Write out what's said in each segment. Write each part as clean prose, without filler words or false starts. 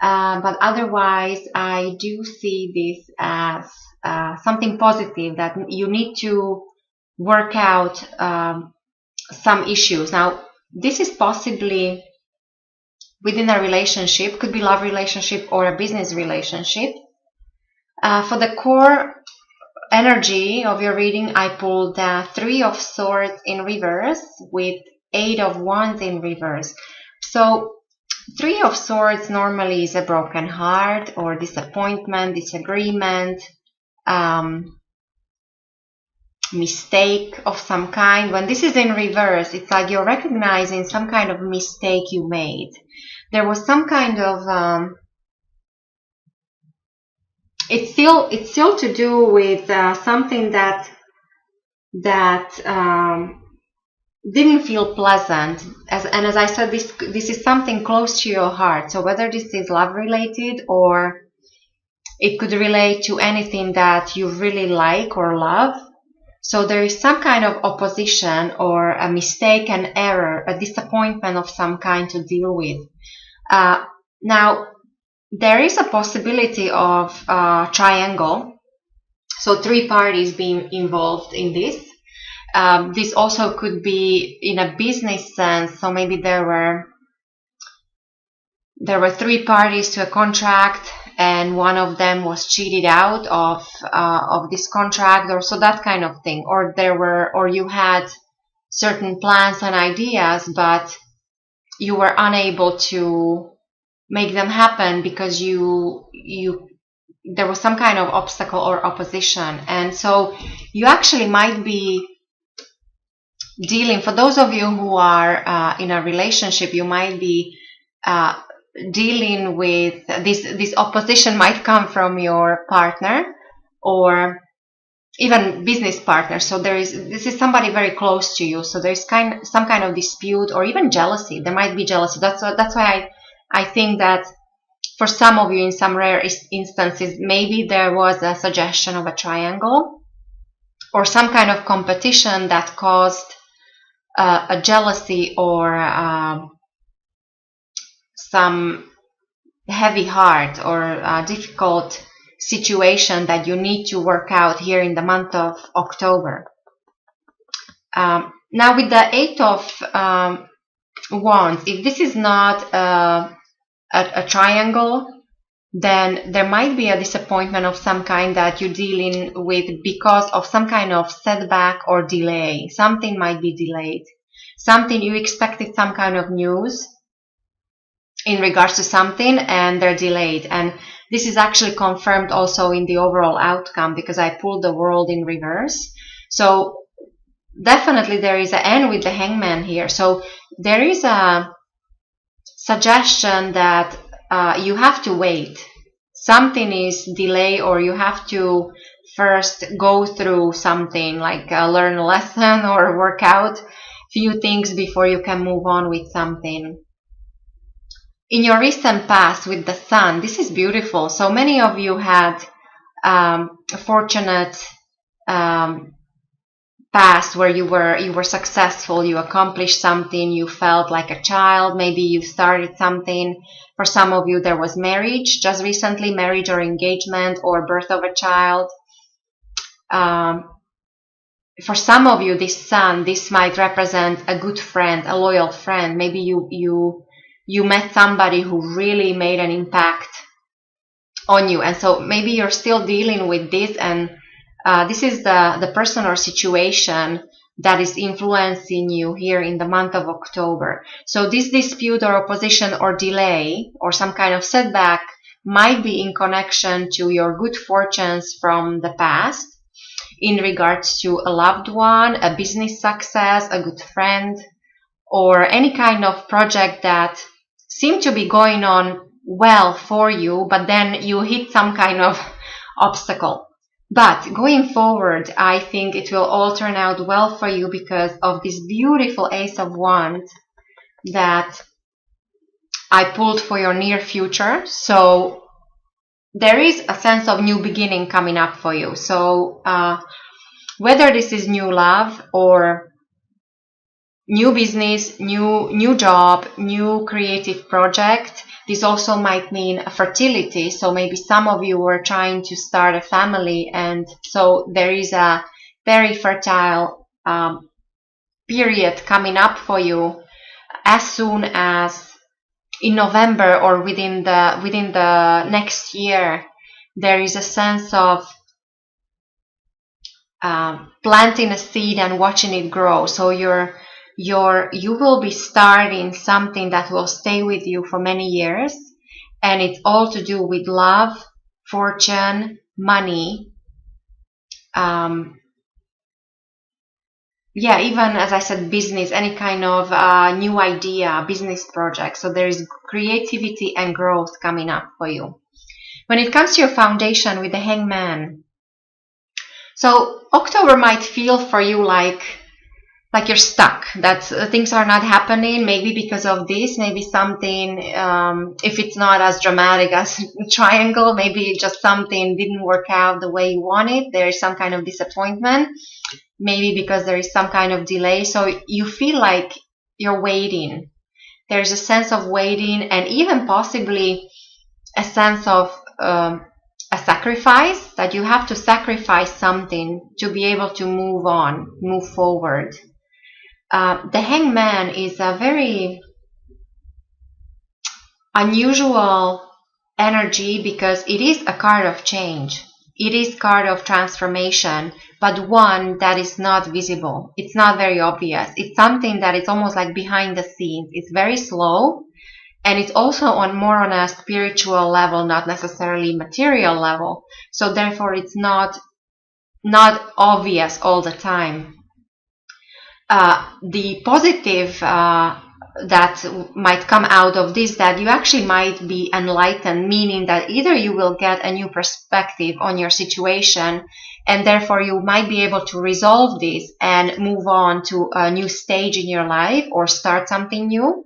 But otherwise, I do see this as something positive, that you need to work out some issues. Now, this is possibly within a relationship, could be love relationship or a business relationship. For the core energy of your reading, I pulled Three of Swords in reverse with Eight of Wands in reverse. So Three of Swords normally is a broken heart or disappointment, disagreement, mistake of some kind. When this is in reverse, it's like you're recognizing some kind of mistake you made. There was some kind of it's still to do with something that didn't feel pleasant. As I said, this is something close to your heart. So whether this is love related, or it could relate to anything that you really like or love. So there is some kind of opposition or a mistake, an error, a disappointment of some kind to deal with. Now, there is a possibility of triangle, so three parties being involved in this. This also could be in a business sense, so maybe there were three parties to a contract, and one of them was cheated out of this contract, or so that kind of thing. Or you had certain plans and ideas, but you were unable to make them happen because there was some kind of obstacle or opposition. And so you actually might be dealing, for those of you who are in a relationship, you might be dealing with this opposition. Might come from your partner or even business partner. So this is somebody very close to you. So there's some kind of dispute or even jealousy. There might be jealousy. That's why I think that for some of you, in some rare instances, maybe there was a suggestion of a triangle or some kind of competition that caused a jealousy or some heavy heart or a difficult situation that you need to work out here in the month of October. Now with the Eight of Wands, if this is not a triangle, then there might be a disappointment of some kind that you're dealing with because of some kind of setback or delay. Something might be delayed. Something you expected, some kind of news in regards to something, and they're delayed. And this is actually confirmed also in the overall outcome because I pulled the World in reverse. So definitely there is an end with the Hangman here. So there is a suggestion that you have to wait. Something is delayed, or you have to first go through something like learn a lesson or work out few things before you can move on with something. In your recent past with the Sun, this is beautiful. So many of you had a fortunate past where you were successful, you accomplished something, you felt like a child, maybe you started something. For some of you, there was marriage, just recently, marriage or engagement or birth of a child. For some of you, this Sun, this might represent a good friend, a loyal friend. Maybe you met somebody who really made an impact on you. And so maybe you're still dealing with this, and this is the person or situation that is influencing you here in the month of October. So this dispute or opposition or delay or some kind of setback might be in connection to your good fortunes from the past in regards to a loved one, a business success, a good friend, or any kind of project that seemed to be going on well for you, but then you hit some kind of obstacle. But going forward, I think it will all turn out well for you because of this beautiful Ace of Wands that I pulled for your near future. So there is a sense of new beginning coming up for you. So whether this is new love or new business, new job, new creative project, This also might mean fertility. So maybe some of you were trying to start a family, and so there is a very fertile period coming up for you as soon as in November or within the next year. There is a sense of planting a seed and watching it grow. So you will be starting something that will stay with you for many years, and it's all to do with love, fortune, money. Yeah, even as I said, business, any kind of new idea, business project. So there is creativity and growth coming up for you. When it comes to your foundation with the Hangman, so October might feel for you like you're stuck, that things are not happening, maybe because of this, maybe something, if it's not as dramatic as a triangle, maybe just something didn't work out the way you wanted. There is some kind of disappointment, maybe because there is some kind of delay. So you feel like you're waiting. There's a sense of waiting, and even possibly a sense of a sacrifice, that you have to sacrifice something to be able to move on, move forward. The Hangman is a very unusual energy because it is a card of change. It is card of transformation, but one that is not visible. It's not very obvious. It's something that is almost like behind the scenes. It's very slow, and it's also more on a spiritual level, not necessarily material level. So therefore, it's not obvious all the time. The positive that might come out of this, that you actually might be enlightened, meaning that either you will get a new perspective on your situation, and therefore you might be able to resolve this and move on to a new stage in your life or start something new,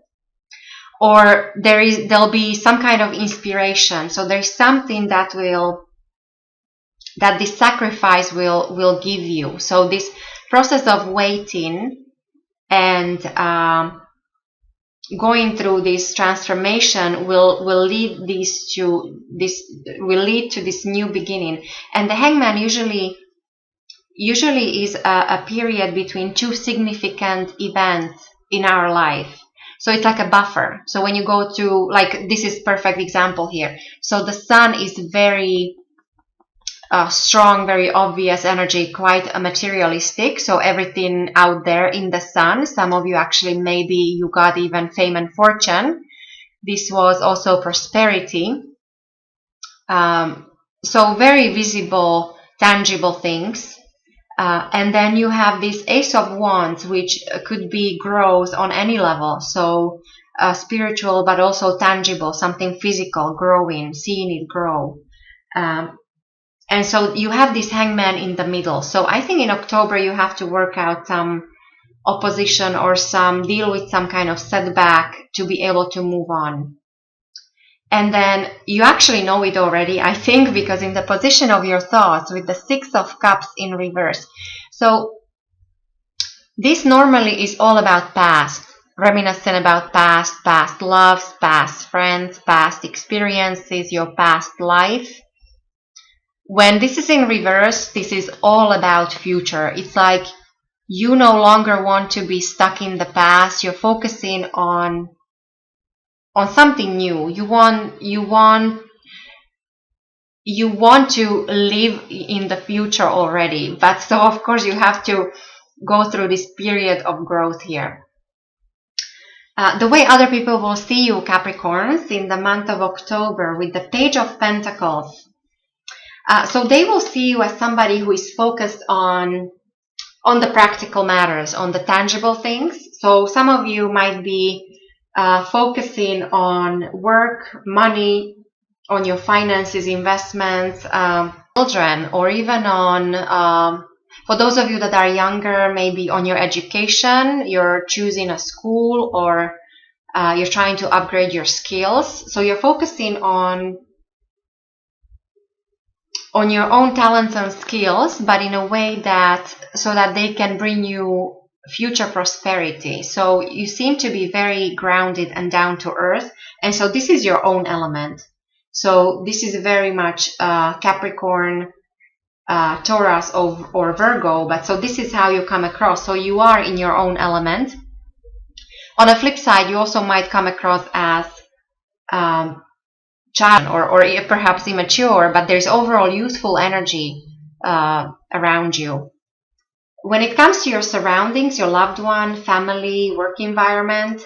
or there'll be some kind of inspiration. So there's something that this sacrifice will give you. So this process of waiting and going through this transformation will lead to this new beginning. And the Hangman usually is a period between two significant events in our life. So it's like a buffer. So when you go to, like, this is perfect example here. So the sun is very strong, very obvious energy, quite a materialistic. So everything out there in the sun. Some of you actually, maybe you got even fame and fortune. This was also prosperity. So very visible, tangible things. And then you have this Ace of Wands, which could be growth on any level. So spiritual, but also tangible, something physical, growing, seeing it grow. And so you have this Hangman in the middle. So I think in October you have to work out some opposition or deal with some kind of setback to be able to move on. And then you actually know it already, I think, because in the position of your thoughts with the Six of Cups in reverse. So this normally is all about past, reminiscent about past loves, past friends, past experiences, your past life. When this is in reverse, this is all about future. It's like you no longer want to be stuck in the past. You're focusing on something new. You want to live in the future already. But so of course you have to go through this period of growth here. The way other people will see you, Capricorns, in the month of October with the Page of Pentacles. So they will see you as somebody who is focused on the practical matters, on the tangible things. So some of you might be focusing on work, money, on your finances, investments, children, or even on, for those of you that are younger, maybe on your education. You're choosing a school, or you're trying to upgrade your skills. So you're focusing on your own talents and skills, but in a way so that they can bring you future prosperity. So you seem to be very grounded and down to earth. And so this is your own element. So this is very much Capricorn, Taurus or Virgo, but so this is how you come across. So you are in your own element. On the flip side, you also might come across as child or perhaps immature, but there's overall youthful energy around you. When it comes to your surroundings, your loved one, family, work environment,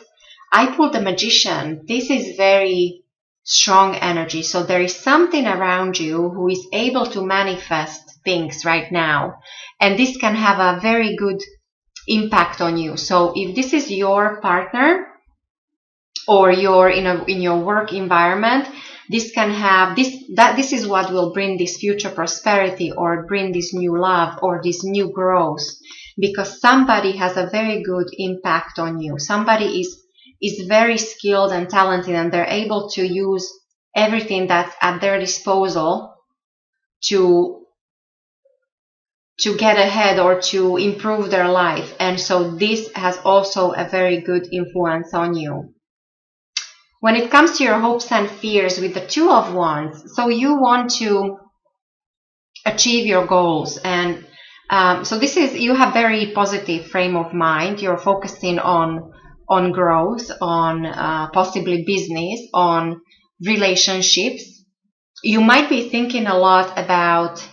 I pulled the Magician. This is very strong energy. So there is something around you who is able to manifest things right now. And this can have a very good impact on you. So if this is your partner or you're in your work environment, this can have this is what will bring this future prosperity or bring this new love or this new growth, because somebody has a very good impact on you. Somebody is very skilled and talented, and they're able to use everything that's at their disposal to get ahead or to improve their life. And so this has also a very good influence on you. When it comes to your hopes and fears with the Two of Wands, so you want to achieve your goals, and so this is, you have very positive frame of mind. You're focusing on growth, on possibly business, on relationships. You might be thinking a lot about,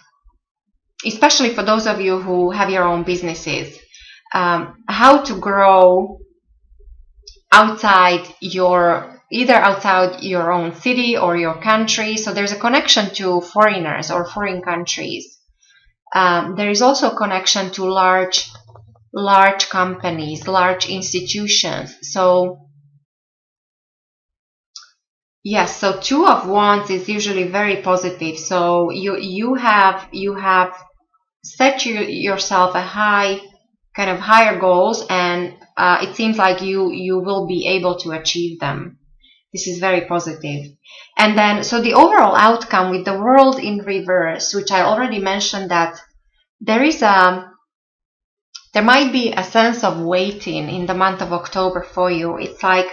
especially for those of you who have your own businesses, how to grow outside either outside your own city or your country. So there's a connection to foreigners or foreign countries. There is also a connection to large companies, large institutions. So yes, so Two of Wands is usually very positive. So you have set yourself a higher goals, and it seems like you will be able to achieve them. This is very positive. And then, so the overall outcome with the World in reverse, which I already mentioned, that there might be a sense of waiting in the month of October for you. It's like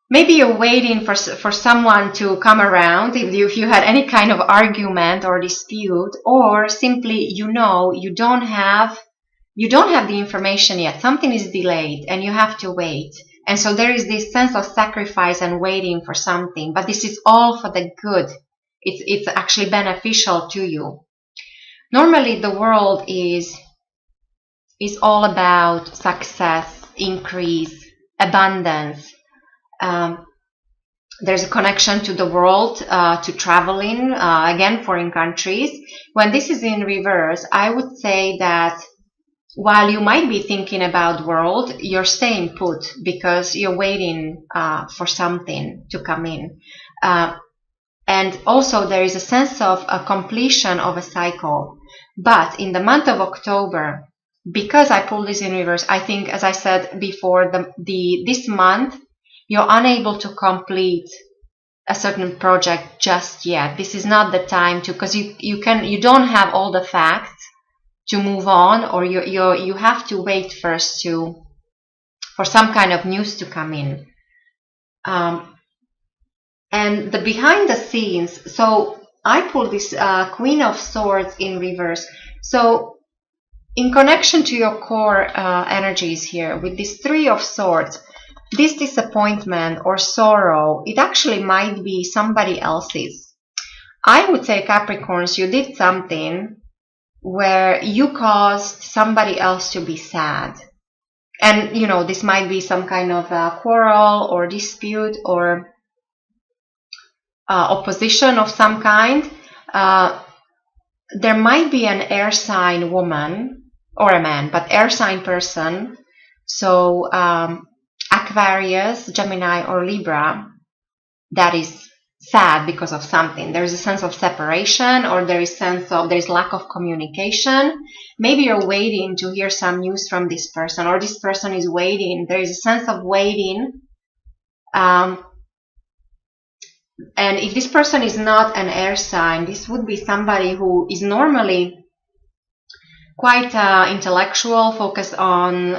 maybe you're waiting for someone to come around if you had any kind of argument or dispute, or simply you don't have the information yet. Something is delayed and you have to wait. And so there is this sense of sacrifice and waiting for something, but this is all for the good. It's actually beneficial to you. Normally the world is all about success, increase, abundance. There's a connection to the world, to traveling, again, foreign countries. When this is in reverse, I would say that while you might be thinking about world, you're staying put because you're waiting for something to come in. And also there is a sense of a completion of a cycle. But in the month of October, because I pulled this in reverse, I think, as I said before, this month, you're unable to complete a certain project just yet. This is not the time to, because you don't have all the facts to move on, or you have to wait first for some kind of news to come in. And the behind the scenes, so I pulled this Queen of Swords in reverse. So in connection to your core energies here, with this Three of Swords, this disappointment or sorrow, it actually might be somebody else's. I would say, Capricorns, you did something where you caused somebody else to be sad. And, this might be some kind of quarrel or dispute or opposition of some kind. There might be an air sign woman or a man, but air sign person. So Aquarius, Gemini, or Libra, that is sad because of something. There is a sense of separation, or there is lack of communication. Maybe you're waiting to hear some news from this person, or this person is waiting. There is a sense of waiting. And if this person is not an air sign, this would be somebody who is normally quite intellectual, focused on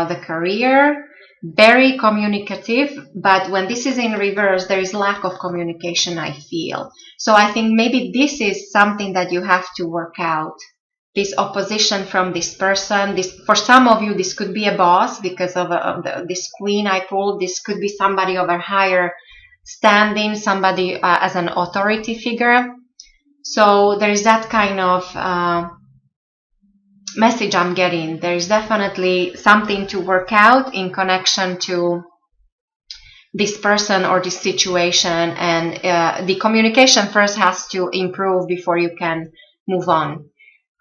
the career, very communicative, but when this is in reverse, there is lack of communication, I feel. So I think maybe this is something that you have to work out. This opposition from this person. This, for some of you, this could be a boss because of this queen I pulled. This could be somebody of a higher standing, somebody as an authority figure. So there is that kind of message I'm getting. There is definitely something to work out in connection to this person or this situation, and the communication first has to improve before you can move on.